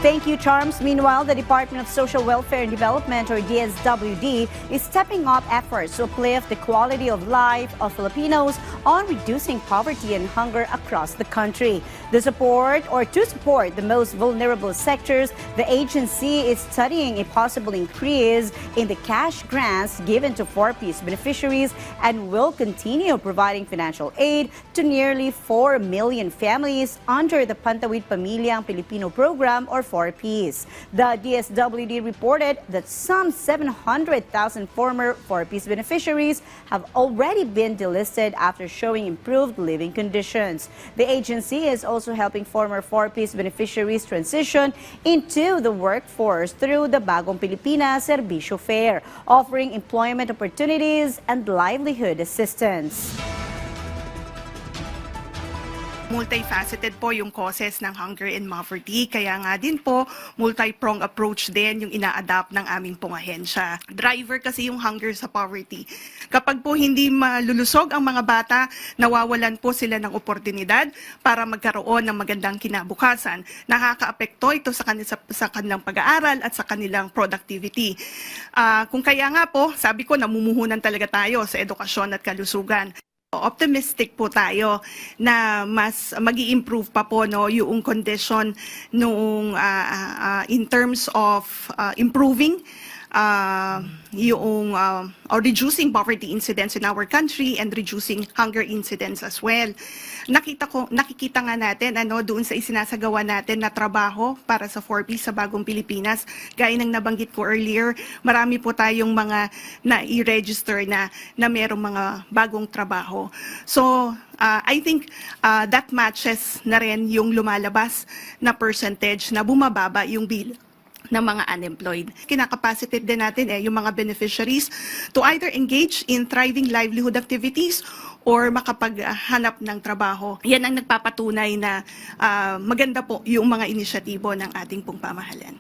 Thank you, Charms. Meanwhile, the Department of Social Welfare and Development, or DSWD, is stepping up efforts to uplift the quality of life of Filipinos on reducing poverty and hunger across the country. To support the most vulnerable sectors, the agency is studying a possible increase in the cash grants given to 4Ps beneficiaries and will continue providing financial aid to nearly 4 million families under the Pantawid Pamilyang Pilipino program, or 4Ps. The DSWD reported that some 700,000 former 4Ps beneficiaries have already been delisted after showing improved living conditions. The agency is also helping former 4Ps beneficiaries transition into the workforce through the Bagong Pilipinas Serbisyo Fair, offering employment opportunities and livelihood assistance. Multifaceted po yung causes ng hunger and poverty. Kaya nga din po, multi-pronged approach din yung ina-adapt ng aming pong ahensya. Driver kasi yung hunger sa poverty. Kapag po hindi malulusog ang mga bata, nawawalan po sila ng oportunidad para magkaroon ng magandang kinabukasan. Nakakaapekto ito sa kanilang pag-aaral at sa kanilang productivity. Kung kaya nga po, sabi ko, namumuhunan talaga tayo sa edukasyon at kalusugan. Optimistic po tayo na mas magi-improve pa po yung condition nung in terms of improving or reducing poverty incidence in our country and reducing hunger incidence as well. Nakikita nga natin doon sa isinasagawa natin na trabaho para sa 4Ps sa Bagong Pilipinas. Gaya ng nabanggit ko earlier, marami po tayong mga na-i-register na merong mga bagong trabaho. So, I think that matches na rin yung lumalabas na percentage na bumababa yung bill ng mga unemployed. Kinakapacitate din natin yung mga beneficiaries to either engage in thriving livelihood activities or makapaghanap ng trabaho. Yan ang nagpapatunay na maganda po yung mga inisyatibo ng ating pong pamahalaan.